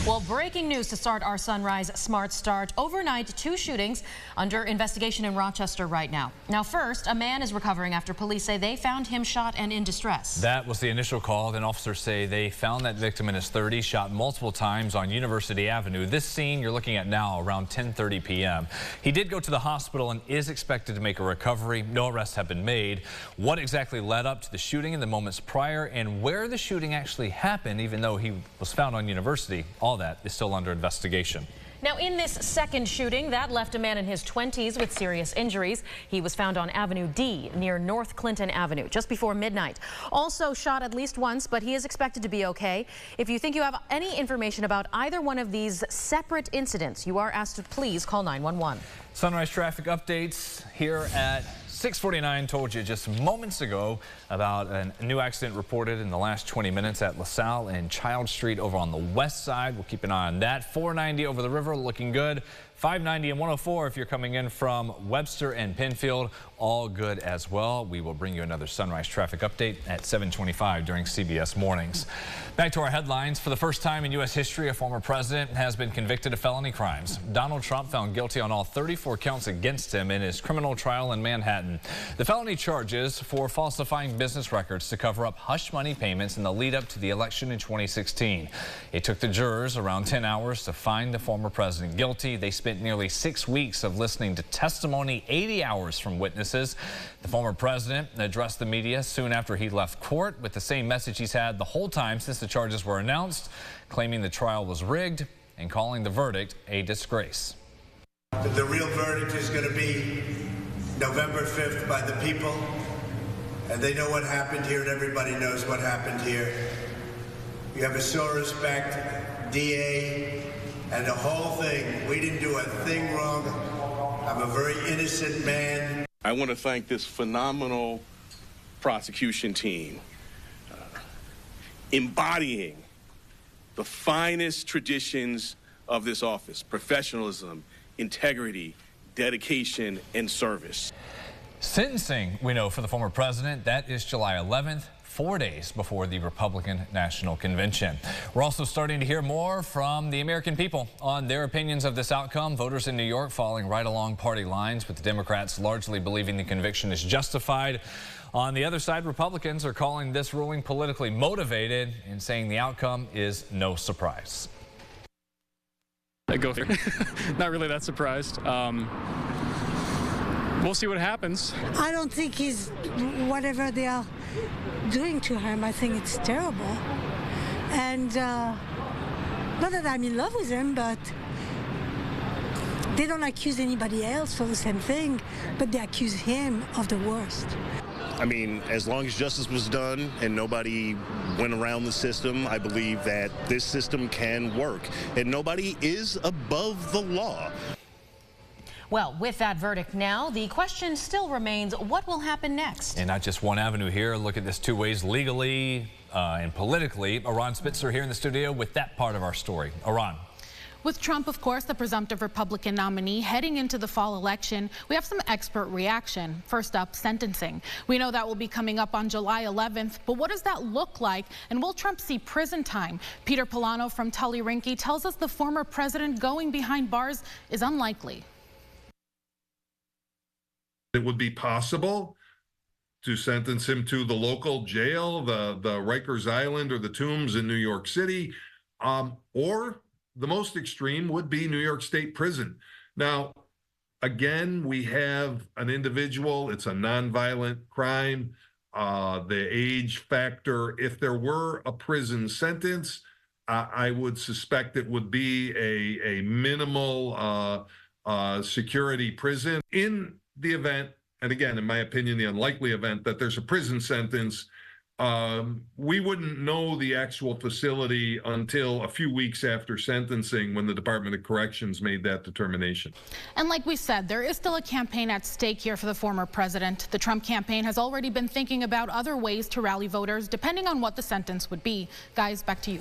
Well, breaking news to start our Sunrise Smart Start. Overnight, 2 shootings under investigation in Rochester right now. Now, first, a man is recovering after police say they found him shot and in distress. That was the initial call. Then officers say they found that victim in his 30s, shot multiple times on University Avenue. This scene you're looking at now around 10:30 p.m. He did go to the hospital and is expected to make a recovery. No arrests have been made. What exactly led up to the shooting in the moments prior and where the shooting actually happened, even though he was found on University, all that is still under investigation. Now, in this second shooting, that left a man in his 20s with serious injuries. He was found on Avenue D near North Clinton Avenue just before midnight. Also shot at least once, but he is expected to be okay. If you think you have any information about either one of these separate incidents, you are asked to please call 911. Sunrise traffic updates here at 6:49. Told you just moments ago about a new accident reported in the last 20 minutes at LaSalle and Child Street over on the west side. We'll keep an eye on that. 490 over the river, looking good. 590 and 104 if you're coming in from Webster and Penfield, all good as well. We will bring you another Sunrise traffic update at 7:25 during CBS Mornings. Back to our headlines. For the first time in U.S. history, a former president has been convicted of felony crimes. Donald Trump found guilty on all 34 counts against him in his criminal trial in Manhattan. The felony charges for falsifying business records to cover up hush money payments in the lead up to the election in 2016. It took the jurors around 10 hours to find the former president guilty. They spent nearly 6 weeks of listening to testimony, 80 hours from witnesses. The former president addressed the media soon after he left court with the same message he's had the whole time since the charges were announced, claiming the trial was rigged and calling the verdict a disgrace. The real verdict is going to be November 5th by the people, and they know what happened here, and everybody knows what happened here. You have a sore respect, DA, and the whole thing. We didn't do a thing wrong. I'm a very innocent man. I want to thank this phenomenal prosecution team, embodying the finest traditions of this office: professionalism, integrity, dedication, and service. Sentencing, we know, for the former president, that is July 11th. 4 days before the Republican National Convention. We're also starting to hear more from the American people on their opinions of this outcome. Voters in New York falling right along party lines, with the Democrats largely believing the conviction is justified. On the other side, Republicans are calling this ruling politically motivated and saying the outcome is no surprise. I go through. Not really that surprised. We'll see what happens. I don't think he's whatever they are doing to him. I think it's terrible. And not that I'm in love with him, but they don't accuse anybody else for the same thing, but they accuse him of the worst. I mean, as long as justice was done and nobody went around the system, I believe that this system can work. And nobody is above the law. Well, with that verdict now, the question still remains, what will happen next? And not just one avenue here. Look at this 2 ways, legally and politically. Aran Spitzer here in the studio with that part of our story. Aran. With Trump, of course, the presumptive Republican nominee, heading into the fall election, we have some expert reaction. First up, sentencing. We know that will be coming up on July 11th, but what does that look like? And will Trump see prison time? Peter Polano from Tully Rinke tells us the former president going behind bars is unlikely. It would be possible to sentence him to the local jail, the Rikers Island or the Tombs in New York City, or the most extreme would be New York State Prison. Now, again, we have an individual. It's a nonviolent crime. The age factor, if there were a prison sentence, I would suspect it would be a minimal security prison. In the event, and again, in my opinion, the unlikely event that there's a prison sentence, we wouldn't know the actual facility until a few weeks after sentencing, when the Department of Corrections made that determination. And like we said, there is still a campaign at stake here for the former president. The Trump campaign has already been thinking about other ways to rally voters, depending on what the sentence would be. Guys, back to you.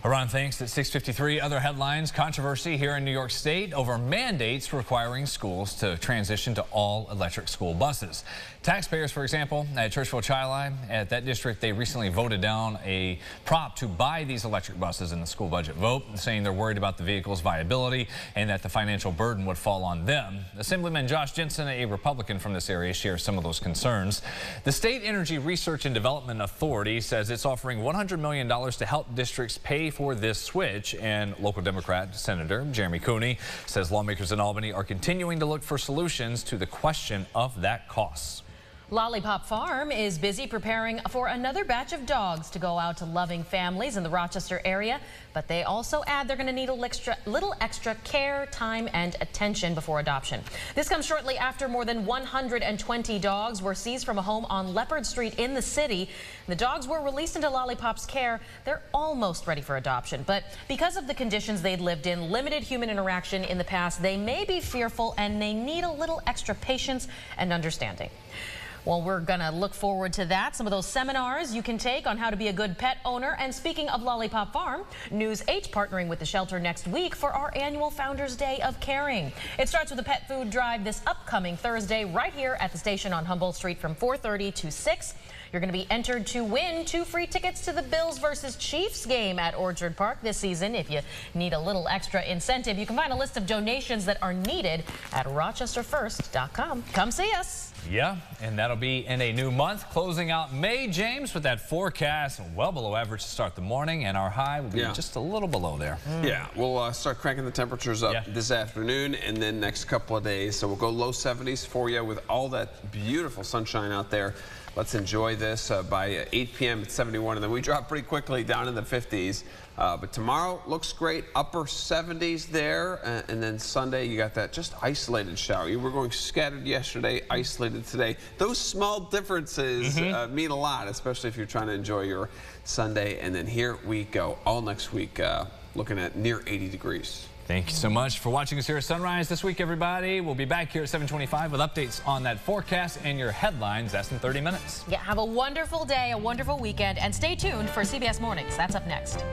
Ron, thanks. At 6:53, other headlines: controversy here in New York State over mandates requiring schools to transition to all electric school buses. Taxpayers, for example, at Churchville Chili, at that district, they recently voted down a prop to buy these electric buses in the school budget vote, saying they're worried about the vehicle's viability and that the financial burden would fall on them. Assemblyman Josh Jensen, a Republican from this area, shares some of those concerns. The State Energy Research and Development Authority says it's offering $100 million to help districts pay for this switch, and local Democrat Senator Jeremy Cooney says lawmakers in Albany are continuing to look for solutions to the question of that cost. Lollypop Farm is busy preparing for another batch of dogs to go out to loving families in the Rochester area, but they also add they're going to need a little extra care, time, and attention before adoption. This comes shortly after more than 120 dogs were seized from a home on Leopard Street in the city. The dogs were released into Lollypop's care. They're almost ready for adoption, but because of the conditions they'd lived in, limited human interaction in the past, they may be fearful and they need a little extra patience and understanding. Well, we're going to look forward to that. Some of those seminars you can take on how to be a good pet owner. And speaking of Lollypop Farm, News 8 partnering with the shelter next week for our annual Founders Day of Caring. It starts with a pet food drive this upcoming Thursday right here at the station on Humboldt Street from 4:30 to 6. You're going to be entered to win 2 free tickets to the Bills versus Chiefs game at Orchard Park this season. If you need a little extra incentive, you can find a list of donations that are needed at rochesterfirst.com. Come see us. Yeah, and that'll be in a new month, closing out May, James, with that forecast well below average to start the morning, and our high will be just a little below there. Yeah, we'll start cranking the temperatures up this afternoon and then next couple of days. So we'll go low 70s for you with all that beautiful sunshine out there. Let's enjoy this. By 8 p.m. it's 71, and then we drop pretty quickly down in the 50s. But tomorrow looks great, upper 70s there, and then Sunday you got that just isolated shower. You were going scattered yesterday, isolated today. Those small differences mean a lot, especially if you're trying to enjoy your Sunday. And then here we go, all next week, looking at near 80 degrees. Thank you so much for watching us here at Sunrise this week, everybody. We'll be back here at 7:25 with updates on that forecast and your headlines. That's in 30 minutes. Yeah, have a wonderful day, a wonderful weekend, and stay tuned for CBS Mornings. That's up next.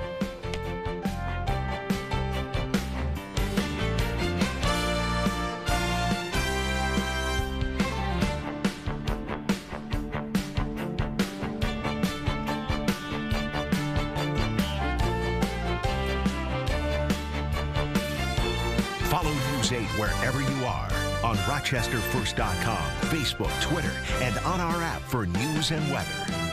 Follow News 8 wherever you are on RochesterFirst.com, Facebook, Twitter, and on our app for news and weather.